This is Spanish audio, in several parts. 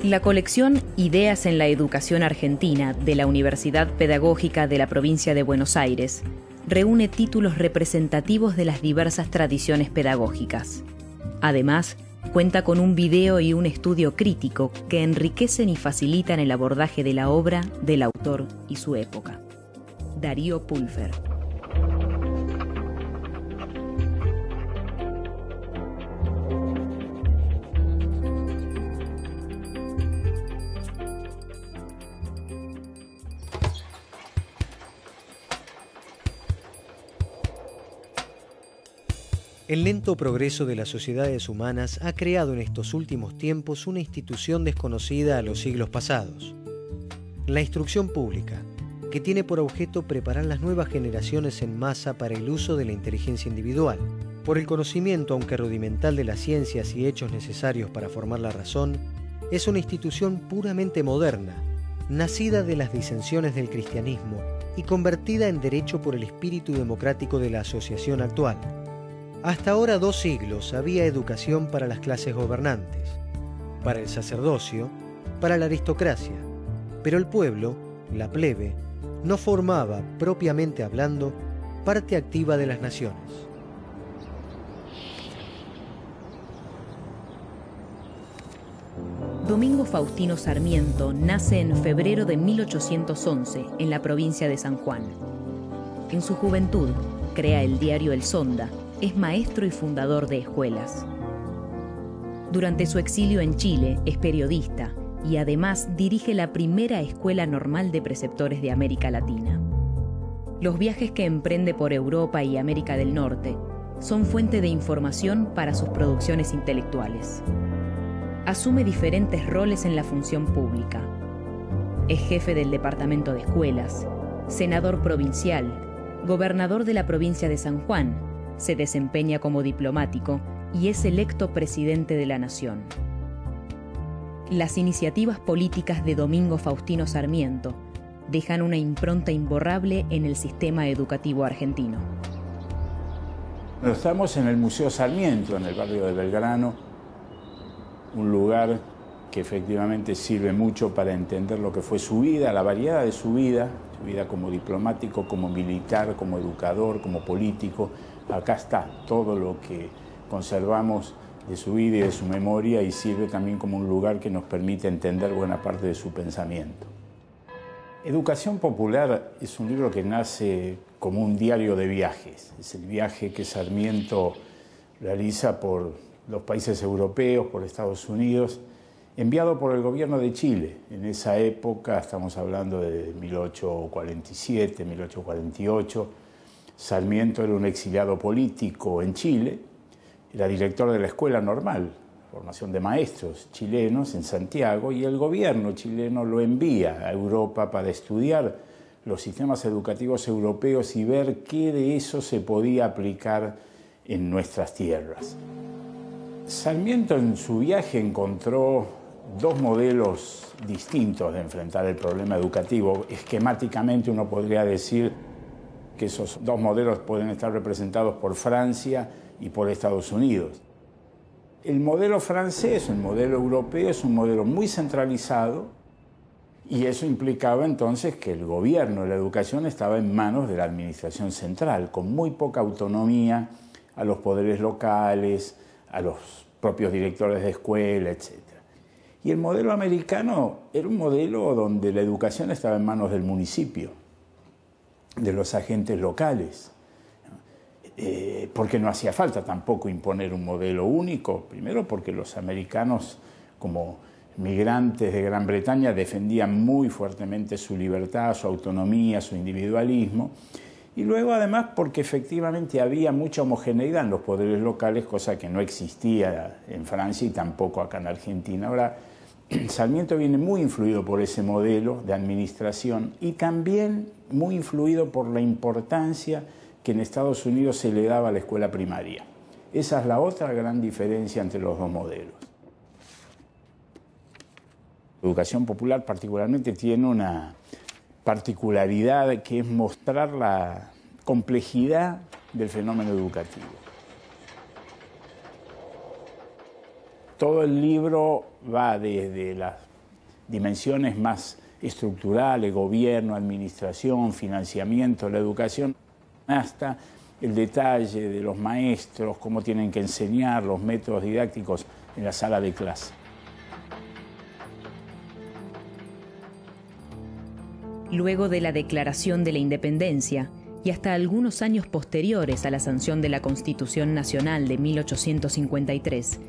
La colección Ideas en la Educación Argentina de la Universidad Pedagógica de la Provincia de Buenos Aires reúne títulos representativos de las diversas tradiciones pedagógicas. Además, cuenta con un video y un estudio crítico que enriquecen y facilitan el abordaje de la obra, del autor y su época. Darío Pulfer. El lento progreso de las sociedades humanas ha creado en estos últimos tiempos una institución desconocida a los siglos pasados. La instrucción pública, que tiene por objeto preparar las nuevas generaciones en masa para el uso de la inteligencia individual, por el conocimiento, aunque rudimental, de las ciencias y hechos necesarios para formar la razón, es una institución puramente moderna, nacida de las disensiones del cristianismo y convertida en derecho por el espíritu democrático de la asociación actual. Hasta ahora 2 siglos había educación para las clases gobernantes, para el sacerdocio, para la aristocracia, pero el pueblo, la plebe, no formaba, propiamente hablando, parte activa de las naciones. Domingo Faustino Sarmiento nace en febrero de 1811 en la provincia de San Juan. En su juventud, crea el diario El Sonda. Es maestro y fundador de escuelas. Durante su exilio en Chile es periodista y además dirige la primera escuela normal de preceptores de América Latina. Los viajes que emprende por Europa y América del Norte son fuente de información para sus producciones intelectuales. Asume diferentes roles en la función pública. Es jefe del departamento de escuelas, senador provincial, gobernador de la provincia de San Juan. Se desempeña como diplomático y es electo presidente de la Nación. Las iniciativas políticas de Domingo Faustino Sarmiento dejan una impronta imborrable en el sistema educativo argentino. Estamos en el Museo Sarmiento, en el barrio de Belgrano, un lugar que efectivamente sirve mucho para entender lo que fue su vida, la variedad de su vida como diplomático, como militar, como educador, como político. Acá está todo lo que conservamos de su vida y de su memoria y sirve también como un lugar que nos permite entender buena parte de su pensamiento. Educación Popular es un libro que nace como un diario de viajes. Es el viaje que Sarmiento realiza por los países europeos, por Estados Unidos, enviado por el gobierno de Chile. En esa época, estamos hablando de 1847, 1848, Sarmiento era un exiliado político en Chile, era director de la Escuela Normal, formación de maestros chilenos en Santiago, y el gobierno chileno lo envía a Europa para estudiar los sistemas educativos europeos y ver qué de eso se podía aplicar en nuestras tierras. Sarmiento en su viaje encontró 2 modelos distintos de enfrentar el problema educativo. Esquemáticamente uno podría decir que esos 2 modelos pueden estar representados por Francia y por Estados Unidos. El modelo francés, el modelo europeo, es un modelo muy centralizado y eso implicaba entonces que el gobierno de la educación estaba en manos de la administración central, con muy poca autonomía a los poderes locales, a los propios directores de escuela, etc. Y el modelo americano era un modelo donde la educación estaba en manos del municipio, de los agentes locales, porque no hacía falta tampoco imponer un modelo único, primero porque los americanos, como migrantes de Gran Bretaña, defendían muy fuertemente su libertad, su autonomía, su individualismo, y luego además porque efectivamente había mucha homogeneidad en los poderes locales, cosa que no existía en Francia y tampoco acá en Argentina. Ahora, Sarmiento viene muy influido por ese modelo de administración y también muy influido por la importancia que en Estados Unidos se le daba a la escuela primaria. Esa es la otra gran diferencia entre los 2 modelos. La educación popular particularmente tiene una particularidad que es mostrar la complejidad del fenómeno educativo. Todo el libro va desde las dimensiones más estructurales, gobierno, administración, financiamiento, la educación, hasta el detalle de los maestros, cómo tienen que enseñar, los métodos didácticos en la sala de clase. Luego de la declaración de la independencia y hasta algunos años posteriores a la sanción de la Constitución Nacional de 1853,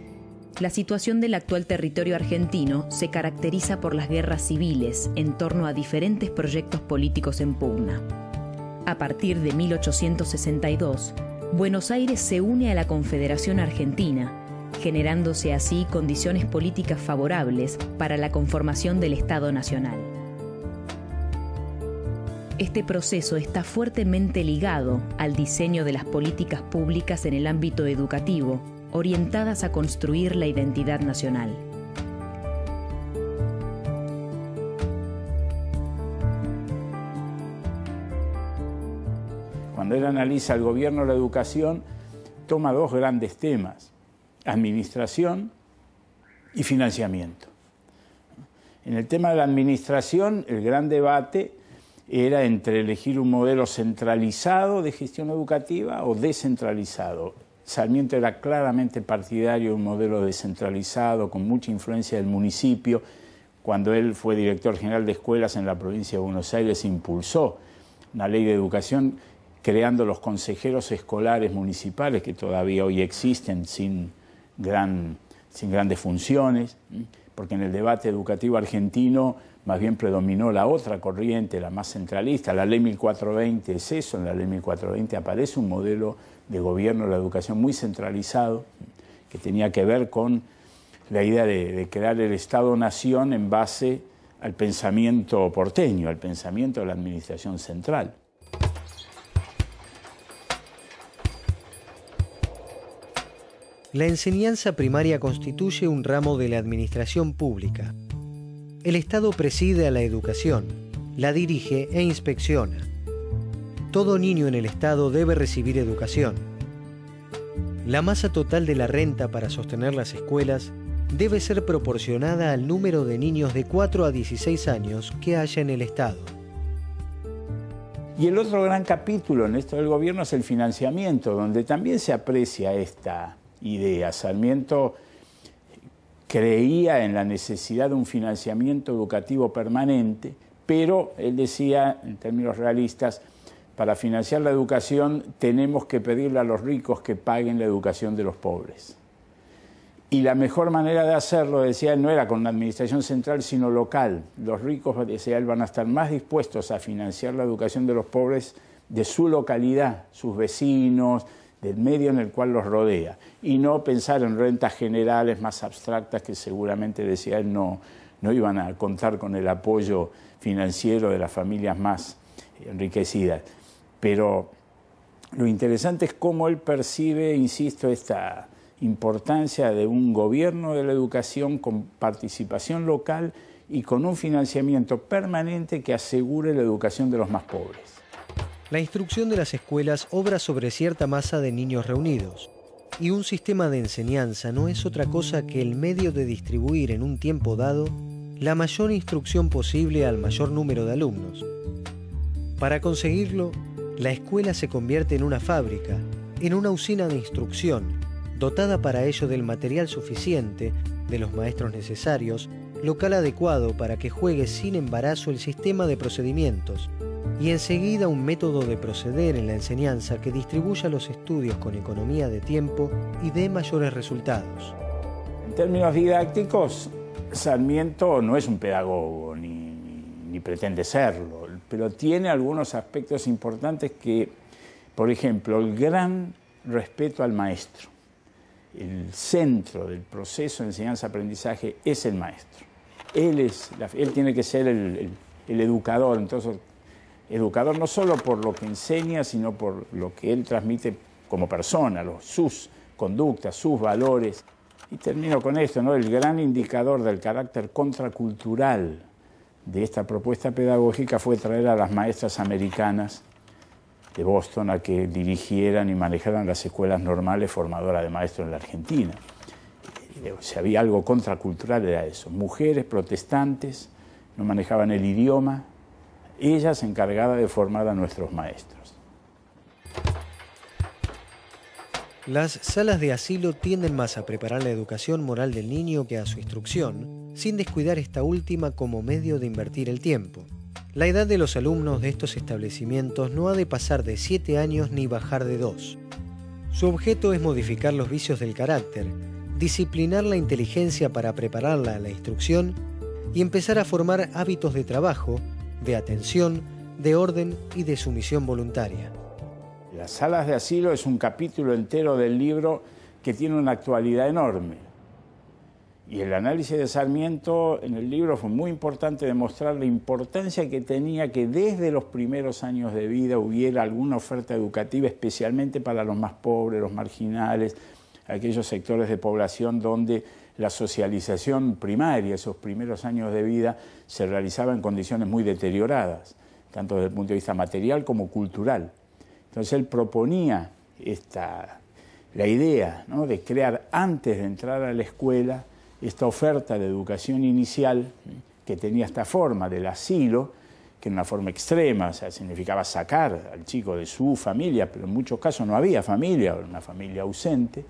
la situación del actual territorio argentino se caracteriza por las guerras civiles en torno a diferentes proyectos políticos en pugna. A partir de 1862, Buenos Aires se une a la Confederación Argentina, generándose así condiciones políticas favorables para la conformación del Estado Nacional. Este proceso está fuertemente ligado al diseño de las políticas públicas en el ámbito educativo, orientadas a construir la identidad nacional. Cuando él analiza el gobierno de la educación, toma dos grandes temas: administración y financiamiento. En el tema de la administración, el gran debate era entre elegir un modelo centralizado de gestión educativa o descentralizado. Sarmiento era claramente partidario de un modelo descentralizado, con mucha influencia del municipio. Cuando él fue director general de escuelas en la provincia de Buenos Aires, impulsó una ley de educación creando los consejeros escolares municipales, que todavía hoy existen sin grandes funciones, porque en el debate educativo argentino más bien predominó la otra corriente, la más centralista. La ley 1420 es eso. En la ley 1420 aparece un modelo de gobierno de la educación muy centralizado, que tenía que ver con la idea de crear el Estado-Nación en base al pensamiento porteño, al pensamiento de la administración central. La enseñanza primaria constituye un ramo de la administración pública. El Estado preside a la educación, la dirige e inspecciona. Todo niño en el Estado debe recibir educación. La masa total de la renta para sostener las escuelas debe ser proporcionada al número de niños de 4 a 16 años que haya en el Estado. Y el otro gran capítulo en esto del gobierno es el financiamiento, donde también se aprecia esta idea. Sarmiento creía en la necesidad de un financiamiento educativo permanente, pero él decía, en términos realistas, para financiar la educación tenemos que pedirle a los ricos que paguen la educación de los pobres. Y la mejor manera de hacerlo, decía él, no era con una administración central, sino local. Los ricos, decía él, van a estar más dispuestos a financiar la educación de los pobres de su localidad, sus vecinos, del medio en el cual los rodea, y no pensar en rentas generales más abstractas que seguramente, decía él, no iban a contar con el apoyo financiero de las familias más enriquecidas. Pero lo interesante es cómo él percibe, insisto, esta importancia de un gobierno de la educación con participación local y con un financiamiento permanente que asegure la educación de los más pobres. La instrucción de las escuelas obra sobre cierta masa de niños reunidos, y un sistema de enseñanza no es otra cosa que el medio de distribuir en un tiempo dado la mayor instrucción posible al mayor número de alumnos. Para conseguirlo, la escuela se convierte en una fábrica, en una usina de instrucción, dotada para ello del material suficiente, de los maestros necesarios, local adecuado para que juegue sin embarazo el sistema de procedimientos, y enseguida un método de proceder en la enseñanza que distribuya los estudios con economía de tiempo y dé mayores resultados. En términos didácticos, Sarmiento no es un pedagogo, ni pretende serlo, pero tiene algunos aspectos importantes que, por ejemplo, el gran respeto al maestro. El centro del proceso de enseñanza-aprendizaje es el maestro. Él tiene que ser el educador, entonces educador no solo por lo que enseña, sino por lo que él transmite como persona, sus conductas, sus valores. Y termino con esto, ¿no? El gran indicador del carácter contracultural de esta propuesta pedagógica fue traer a las maestras americanas de Boston a que dirigieran y manejaran las escuelas normales formadoras de maestros en la Argentina. Si había algo contracultural era eso. Mujeres protestantes, no manejaban el idioma, ella se encargaba de formar a nuestros maestros. Las salas de asilo tienden más a preparar la educación moral del niño que a su instrucción, sin descuidar esta última como medio de invertir el tiempo. La edad de los alumnos de estos establecimientos no ha de pasar de 7 años ni bajar de 2. Su objeto es modificar los vicios del carácter, disciplinar la inteligencia para prepararla a la instrucción y empezar a formar hábitos de trabajo, de atención, de orden y de sumisión voluntaria. Las salas de asilo es un capítulo entero del libro que tiene una actualidad enorme. Y el análisis de Sarmiento en el libro fue muy importante demostrar la importancia que tenía que desde los primeros años de vida hubiera alguna oferta educativa, especialmente para los más pobres, los marginales, aquellos sectores de población donde la socialización primaria, esos primeros años de vida, se realizaba en condiciones muy deterioradas, tanto desde el punto de vista material como cultural. Entonces él proponía la idea, ¿no?, de crear antes de entrar a la escuela esta oferta de educación inicial que tenía esta forma del asilo, que era una forma extrema, o sea, significaba sacar al chico de su familia, pero en muchos casos no había familia, o una familia ausente.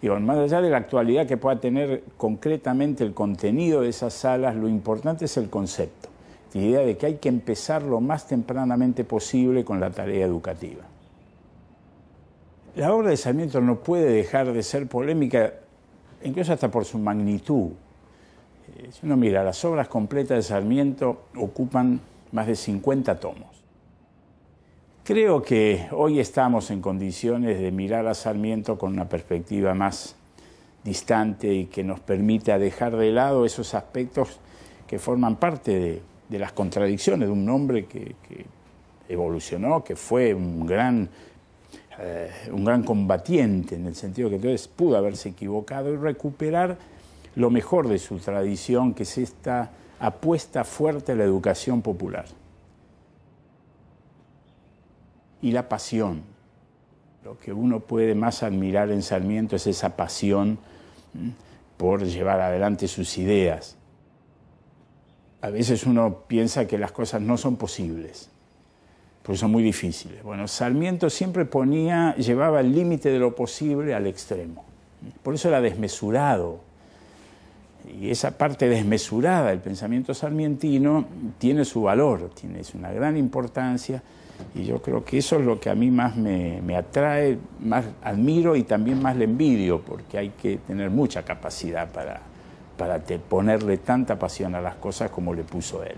Y bueno, más allá de la actualidad que pueda tener concretamente el contenido de esas salas, lo importante es el concepto, la idea de que hay que empezar lo más tempranamente posible con la tarea educativa. La obra de Sarmiento no puede dejar de ser polémica, incluso hasta por su magnitud. Si uno mira, las obras completas de Sarmiento ocupan más de 50 tomos. Creo que hoy estamos en condiciones de mirar a Sarmiento con una perspectiva más distante y que nos permita dejar de lado esos aspectos que forman parte de las contradicciones de un hombre que evolucionó, que fue un gran combatiente, en el sentido que entonces pudo haberse equivocado, y recuperar lo mejor de su tradición, que es esta apuesta fuerte a la educación popular. Y la pasión. Lo que uno puede más admirar en Sarmiento es esa pasión por llevar adelante sus ideas. A veces uno piensa que las cosas no son posibles, porque son muy difíciles. Bueno, Sarmiento siempre llevaba el límite de lo posible al extremo. Por eso era desmesurado. Y esa parte desmesurada del pensamiento sarmientino tiene su valor, tiene una gran importancia, y yo creo que eso es lo que a mí más me atrae, más admiro y también más le envidio, porque hay que tener mucha capacidad para ponerle tanta pasión a las cosas como le puso él.